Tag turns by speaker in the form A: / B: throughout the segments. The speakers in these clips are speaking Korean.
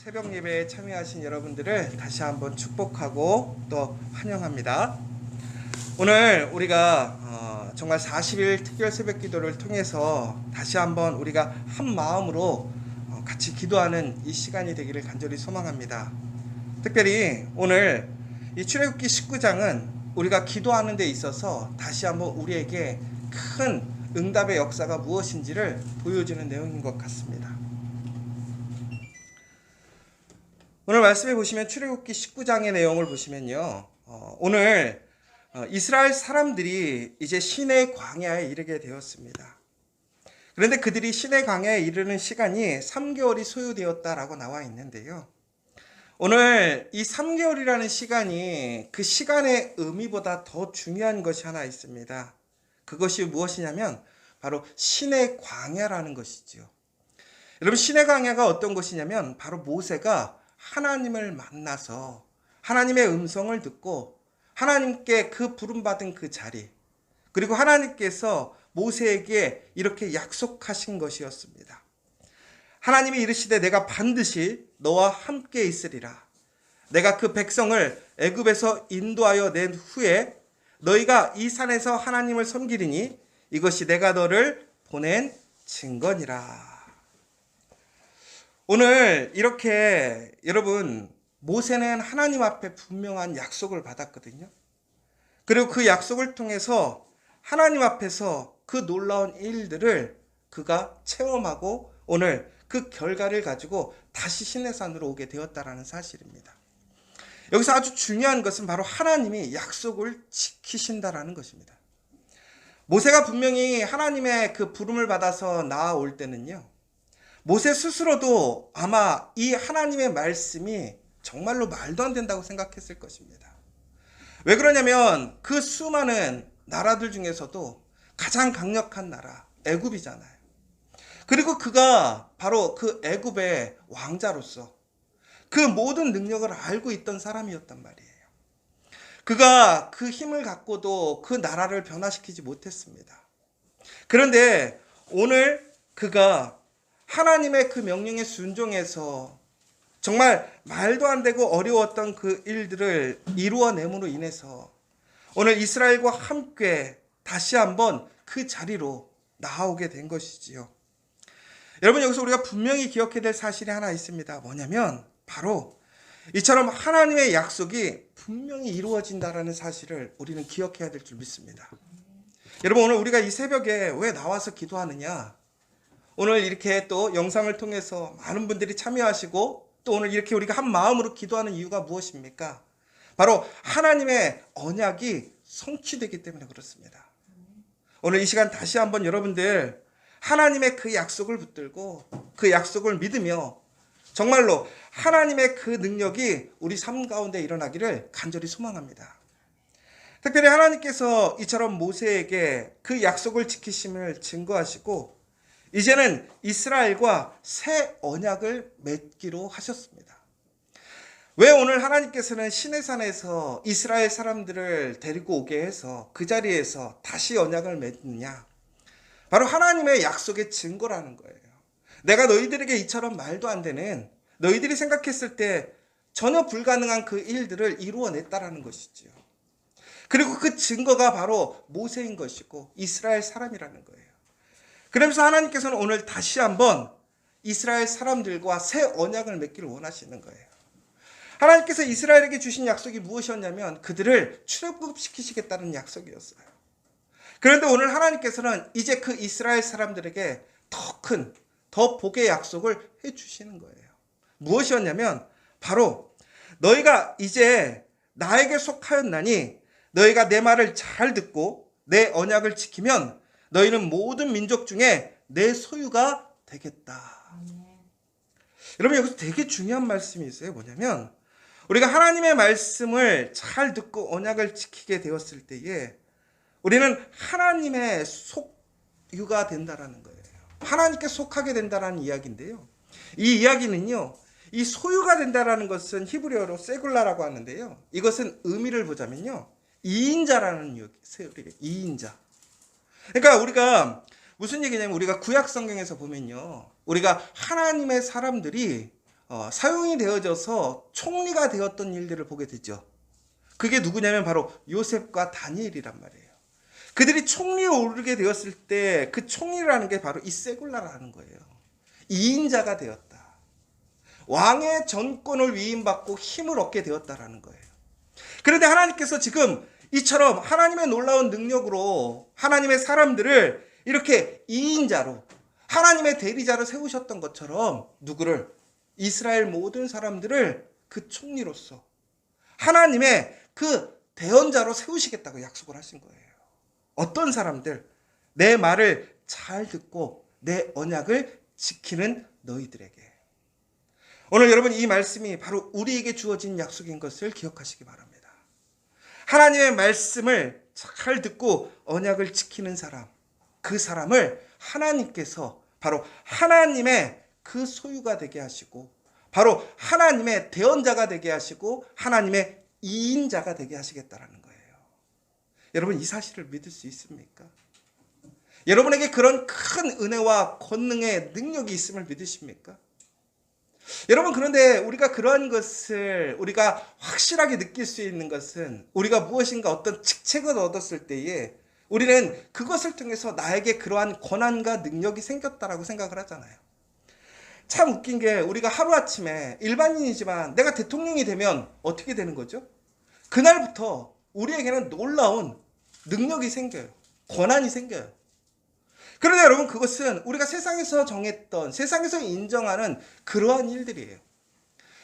A: 새벽 예배에 참여하신 여러분들을 다시 한번 축복하고 또 환영합니다. 오늘 우리가 정말 40일 특별 새벽 기도를 통해서 다시 한번 우리가 한 마음으로 같이 기도하는 이 시간이 되기를 간절히 소망합니다. 특별히 오늘 이 출애굽기 19장은 우리가 기도하는 데 있어서 다시 한번 우리에게 큰 응답의 역사가 무엇인지를 보여주는 내용인 것 같습니다. 오늘 말씀해 보시면 출애굽기 19장의 내용을 보시면요. 오늘 이스라엘 사람들이 이제 시내 광야에 이르게 되었습니다. 그런데 그들이 시내 광야에 이르는 시간이 3개월이 소요되었다라고 나와 있는데요. 오늘 이 3개월이라는 시간이 그 시간의 의미보다 더 중요한 것이 하나 있습니다. 그것이 무엇이냐면 바로 시내 광야라는 것이지요. 여러분, 시내 광야가 어떤 것이냐면 바로 모세가 하나님을 만나서 하나님의 음성을 듣고 하나님께 그 부름받은 그 자리, 그리고 하나님께서 모세에게 이렇게 약속하신 것이었습니다. 하나님이 이르시되 내가 반드시 너와 함께 있으리라. 내가 그 백성을 애굽에서 인도하여 낸 후에 너희가 이 산에서 하나님을 섬기리니 이것이 내가 너를 보낸 증거니라. 오늘 이렇게 여러분, 모세는 하나님 앞에 분명한 약속을 받았거든요. 그리고 그 약속을 통해서 하나님 앞에서 그 놀라운 일들을 그가 체험하고 오늘 그 결과를 가지고 다시 시내산으로 오게 되었다라는 사실입니다. 여기서 아주 중요한 것은 바로 하나님이 약속을 지키신다라는 것입니다. 모세가 분명히 하나님의 그 부름을 받아서 나아올 때는요, 모세 스스로도 아마 이 하나님의 말씀이 정말로 말도 안 된다고 생각했을 것입니다. 왜 그러냐면 그 수많은 나라들 중에서도 가장 강력한 나라 애굽이잖아요. 그리고 그가 바로 그 애굽의 왕자로서 그 모든 능력을 알고 있던 사람이었단 말이에요. 그가 그 힘을 갖고도 그 나라를 변화시키지 못했습니다. 그런데 오늘 그가 하나님의 그 명령에 순종해서 정말 말도 안 되고 어려웠던 그 일들을 이루어냄으로 인해서 오늘 이스라엘과 함께 다시 한번 그 자리로 나아오게 된 것이지요. 여러분, 여기서 우리가 분명히 기억해야 될 사실이 하나 있습니다. 뭐냐면 바로 이처럼 하나님의 약속이 분명히 이루어진다라는 사실을 우리는 기억해야 될 줄 믿습니다. 여러분, 오늘 우리가 이 새벽에 왜 나와서 기도하느냐? 오늘 이렇게 또 영상을 통해서 많은 분들이 참여하시고 또 오늘 이렇게 우리가 한 마음으로 기도하는 이유가 무엇입니까? 바로 하나님의 언약이 성취되기 때문에 그렇습니다. 오늘 이 시간 다시 한번 여러분들 하나님의 그 약속을 붙들고 그 약속을 믿으며 정말로 하나님의 그 능력이 우리 삶 가운데 일어나기를 간절히 소망합니다. 특별히 하나님께서 이처럼 모세에게 그 약속을 지키심을 증거하시고 이제는 이스라엘과 새 언약을 맺기로 하셨습니다. 왜 오늘 하나님께서는 시내산에서 이스라엘 사람들을 데리고 오게 해서 그 자리에서 다시 언약을 맺느냐? 바로 하나님의 약속의 증거라는 거예요. 내가 너희들에게 이처럼 말도 안 되는, 너희들이 생각했을 때 전혀 불가능한 그 일들을 이루어냈다라는 것이지요. 그리고 그 증거가 바로 모세인 것이고 이스라엘 사람이라는 거예요. 그러면서 하나님께서는 오늘 다시 한번 이스라엘 사람들과 새 언약을 맺기를 원하시는 거예요. 하나님께서 이스라엘에게 주신 약속이 무엇이었냐면 그들을 출애굽시키시겠다는 약속이었어요. 그런데 오늘 하나님께서는 이제 그 이스라엘 사람들에게 더 큰, 더 복의 약속을 해주시는 거예요. 무엇이었냐면 바로 너희가 이제 나에게 속하였나니 너희가 내 말을 잘 듣고 내 언약을 지키면 너희는 모든 민족 중에 내 소유가 되겠다. 여러분, 여기서 되게 중요한 말씀이 있어요. 뭐냐면 우리가 하나님의 말씀을 잘 듣고 언약을 지키게 되었을 때에 우리는 하나님의 소유가 된다라는 거예요. 하나님께 속하게 된다라는 이야기인데요. 이 이야기는요, 이 소유가 된다라는 것은 히브리어로 세굴라라고 하는데요. 이것은 의미를 보자면요, 이인자라는 세율이에요. 이인자. 그러니까 우리가 무슨 얘기냐면 우리가 구약 성경에서 보면요, 우리가 하나님의 사람들이 사용이 되어져서 총리가 되었던 일들을 보게 되죠. 그게 누구냐면 바로 요셉과 다니엘이란 말이에요. 그들이 총리에 오르게 되었을 때 그 총리라는 게 바로 이 세굴라라는 거예요. 2인자가 되었다. 왕의 전권을 위임받고 힘을 얻게 되었다라는 거예요. 그런데 하나님께서 지금 이처럼 하나님의 놀라운 능력으로 하나님의 사람들을 이렇게 2인자로 하나님의 대리자로 세우셨던 것처럼 누구를? 이스라엘 모든 사람들을 그 총리로서 하나님의 그 대언자로 세우시겠다고 약속을 하신 거예요. 어떤 사람들? 내 말을 잘 듣고 내 언약을 지키는 너희들에게. 오늘 여러분 이 말씀이 바로 우리에게 주어진 약속인 것을 기억하시기 바랍니다. 하나님의 말씀을 잘 듣고 언약을 지키는 사람, 그 사람을 하나님께서 바로 하나님의 그 소유가 되게 하시고 바로 하나님의 대언자가 되게 하시고 하나님의 2인자가 되게 하시겠다라는 거예요. 여러분 이 사실을 믿을 수 있습니까? 여러분에게 그런 큰 은혜와 권능의 능력이 있음을 믿으십니까? 여러분 그런데 우리가 그러한 것을 우리가 확실하게 느낄 수 있는 것은 우리가 무엇인가 어떤 직책을 얻었을 때에 우리는 그것을 통해서 나에게 그러한 권한과 능력이 생겼다라고 생각을 하잖아요. 참 웃긴 게 우리가 하루아침에 일반인이지만 내가 대통령이 되면 어떻게 되는 거죠? 그날부터 우리에게는 놀라운 능력이 생겨요. 권한이 생겨요. 그런데 여러분 그것은 우리가 세상에서 정했던 세상에서 인정하는 그러한 일들이에요.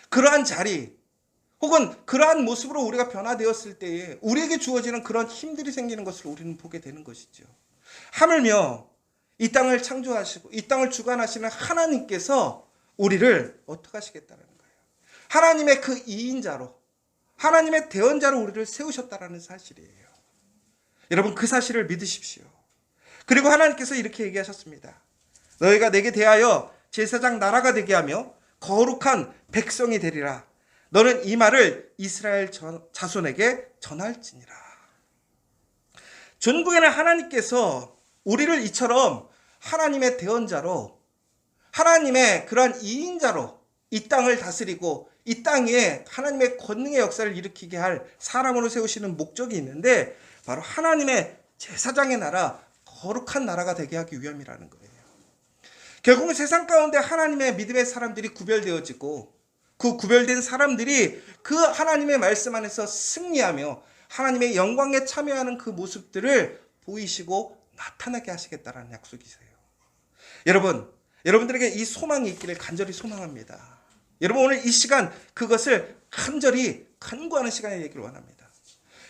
A: 그러한 자리 혹은 그러한 모습으로 우리가 변화되었을 때에 우리에게 주어지는 그런 힘들이 생기는 것을 우리는 보게 되는 것이죠. 하물며 이 땅을 창조하시고 이 땅을 주관하시는 하나님께서 우리를 어떻게 하시겠다는 거예요. 하나님의 그 2인자로 하나님의 대언자로 우리를 세우셨다라는 사실이에요. 여러분 그 사실을 믿으십시오. 그리고 하나님께서 이렇게 얘기하셨습니다. 너희가 내게 대하여 제사장 나라가 되게 하며 거룩한 백성이 되리라. 너는 이 말을 이스라엘 자손에게 전할지니라. 전국에는 하나님께서 우리를 이처럼 하나님의 대언자로 하나님의 그러한 2인자로 이 땅을 다스리고 이 땅에 하나님의 권능의 역사를 일으키게 할 사람으로 세우시는 목적이 있는데 바로 하나님의 제사장의 나라 거룩한 나라가 되게 하기 위함이라는 거예요. 결국은 세상 가운데 하나님의 믿음의 사람들이 구별되어지고 그 구별된 사람들이 그 하나님의 말씀 안에서 승리하며 하나님의 영광에 참여하는 그 모습들을 보이시고 나타나게 하시겠다라는 약속이세요. 여러분들에게 이 소망이 있기를 간절히 소망합니다. 여러분 오늘 이 시간 그것을 간절히 간구하는 시간이 되기를 원합니다.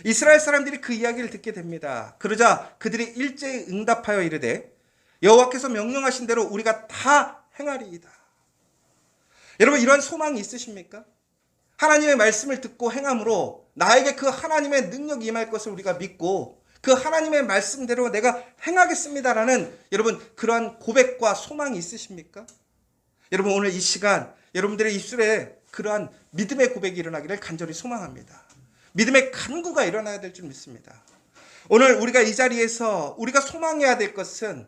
A: 이스라엘 사람들이 그 이야기를 듣게 됩니다. 그러자 그들이 일제히 응답하여 이르되 여호와께서 명령하신 대로 우리가 다 행하리이다. 여러분 이러한 소망이 있으십니까? 하나님의 말씀을 듣고 행함으로 나에게 그 하나님의 능력이 임할 것을 우리가 믿고 그 하나님의 말씀대로 내가 행하겠습니다라는 여러분 그러한 고백과 소망이 있으십니까? 여러분 오늘 이 시간 여러분들의 입술에 그러한 믿음의 고백이 일어나기를 간절히 소망합니다. 믿음의 간구가 일어나야 될 줄 믿습니다. 오늘 우리가 이 자리에서 우리가 소망해야 될 것은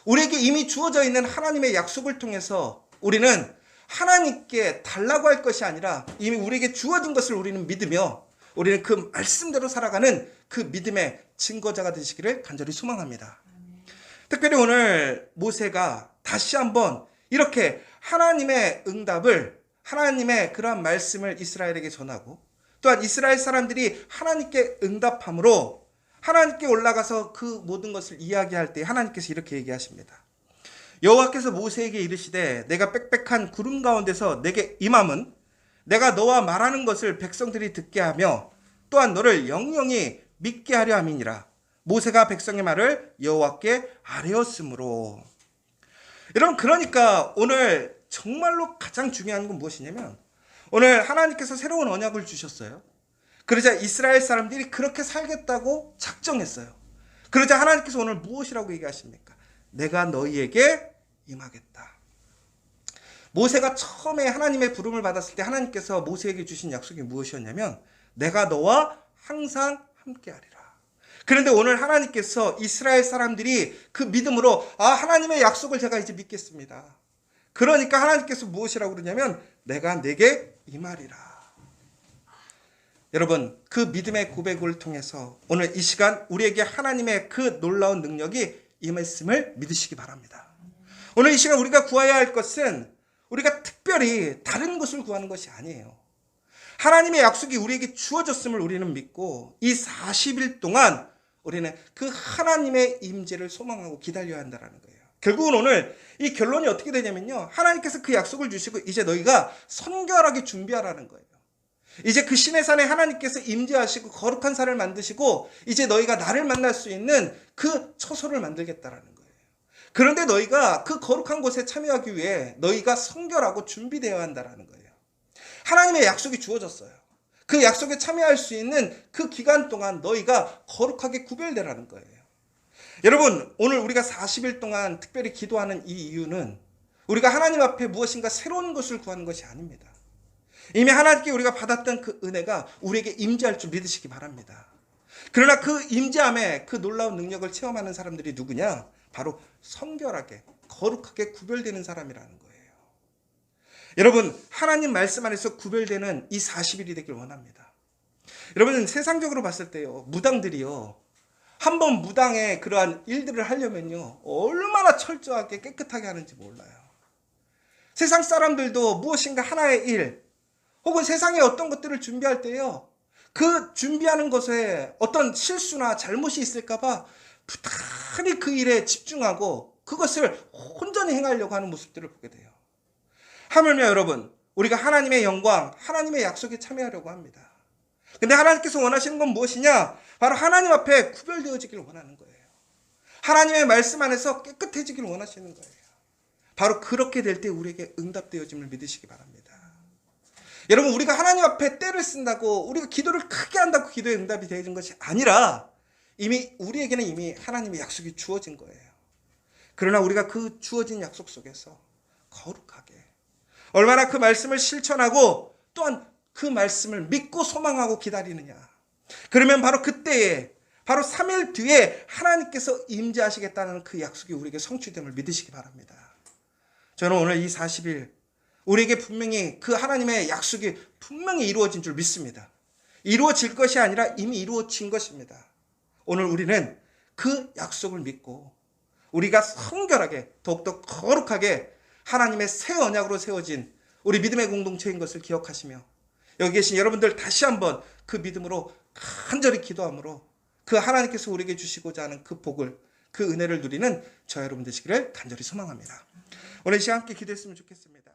A: 우리에게 이미 주어져 있는 하나님의 약속을 통해서 우리는 하나님께 달라고 할 것이 아니라 이미 우리에게 주어진 것을 우리는 믿으며 우리는 그 말씀대로 살아가는 그 믿음의 증거자가 되시기를 간절히 소망합니다. 특별히 오늘 모세가 다시 한번 이렇게 하나님의 응답을 하나님의 그러한 말씀을 이스라엘에게 전하고 또한 이스라엘 사람들이 하나님께 응답함으로 하나님께 올라가서 그 모든 것을 이야기할 때 하나님께서 이렇게 얘기하십니다. 여호와께서 모세에게 이르시되 내가 빽빽한 구름 가운데서 내게 임함은 내가 너와 말하는 것을 백성들이 듣게 하며 또한 너를 영영히 믿게 하려 함이니라. 모세가 백성의 말을 여호와께 아뢰었으므로. 여러분 그러니까 오늘 정말로 가장 중요한 건 무엇이냐면 오늘 하나님께서 새로운 언약을 주셨어요. 그러자 이스라엘 사람들이 그렇게 살겠다고 작정했어요. 그러자 하나님께서 오늘 무엇이라고 얘기하십니까? 내가 너희에게 임하겠다. 모세가 처음에 하나님의 부름을 받았을 때 하나님께서 모세에게 주신 약속이 무엇이었냐면 내가 너와 항상 함께하리라. 그런데 오늘 하나님께서 이스라엘 사람들이 그 믿음으로 하나님의 약속을 제가 이제 믿겠습니다. 그러니까 하나님께서 무엇이라고 그러냐면 내가 내게 임하리라. 여러분, 그 믿음의 고백을 통해서 오늘 이 시간 우리에게 하나님의 그 놀라운 능력이 임했음을 믿으시기 바랍니다. 오늘 이 시간 우리가 구해야 할 것은 우리가 특별히 다른 것을 구하는 것이 아니에요. 하나님의 약속이 우리에게 주어졌음을 우리는 믿고 이 40일 동안 우리는 그 하나님의 임재를 소망하고 기다려야 한다는 거예요. 결국은 오늘 이 결론이 어떻게 되냐면요. 하나님께서 그 약속을 주시고 이제 너희가 선결하게 준비하라는 거예요. 이제 그 신의 산에 하나님께서 임재하시고 거룩한 산을 만드시고 이제 너희가 나를 만날 수 있는 그 처소를 만들겠다라는 거예요. 그런데 너희가 그 거룩한 곳에 참여하기 위해 너희가 선결하고 준비되어야 한다라는 거예요. 하나님의 약속이 주어졌어요. 그 약속에 참여할 수 있는 그 기간 동안 너희가 거룩하게 구별되라는 거예요. 여러분, 오늘 우리가 40일 동안 특별히 기도하는 이 이유는 우리가 하나님 앞에 무엇인가 새로운 것을 구하는 것이 아닙니다. 이미 하나님께 우리가 받았던 그 은혜가 우리에게 임재할 줄 믿으시기 바랍니다. 그러나 그 임재함에 그 놀라운 능력을 체험하는 사람들이 누구냐? 바로 성결하게 거룩하게 구별되는 사람이라는 거예요. 여러분, 하나님 말씀 안에서 구별되는 이 40일이 되길 원합니다. 여러분, 세상적으로 봤을 때요, 무당들이요, 한번 무당의 그러한 일들을 하려면요, 얼마나 철저하게 깨끗하게 하는지 몰라요. 세상 사람들도 무엇인가 하나의 일, 혹은 세상에 어떤 것들을 준비할 때요, 그 준비하는 것에 어떤 실수나 잘못이 있을까봐 부단히 그 일에 집중하고 그것을 온전히 행하려고 하는 모습들을 보게 돼요. 하물며 여러분, 우리가 하나님의 영광, 하나님의 약속에 참여하려고 합니다. 근데 하나님께서 원하시는 건 무엇이냐? 바로 하나님 앞에 구별되어지길 원하는 거예요. 하나님의 말씀 안에서 깨끗해지길 원하시는 거예요. 바로 그렇게 될 때 우리에게 응답되어짐을 믿으시기 바랍니다. 여러분, 우리가 하나님 앞에 때를 쓴다고 우리가 기도를 크게 한다고 기도에 응답이 되는 것이 아니라 우리에게는 이미 하나님의 약속이 주어진 거예요. 그러나 우리가 그 주어진 약속 속에서 거룩하게 얼마나 그 말씀을 실천하고 또한 그 말씀을 믿고 소망하고 기다리느냐. 그러면 바로 그때에 바로 3일 뒤에 하나님께서 임재하시겠다는 그 약속이 우리에게 성취됨을 믿으시기 바랍니다. 저는 오늘 이 40일 우리에게 분명히 그 하나님의 약속이 분명히 이루어진 줄 믿습니다. 이루어질 것이 아니라 이미 이루어진 것입니다. 오늘 우리는 그 약속을 믿고 우리가 성결하게 더욱더 거룩하게 하나님의 새 언약으로 세워진 우리 믿음의 공동체인 것을 기억하시며 여기 계신 여러분들 다시 한번 그 믿음으로 간절히 기도함으로 그 하나님께서 우리에게 주시고자 하는 그 복을, 그 은혜를 누리는 저 여러분 되시기를 간절히 소망합니다. 오늘 이 시간 함께 기도했으면 좋겠습니다.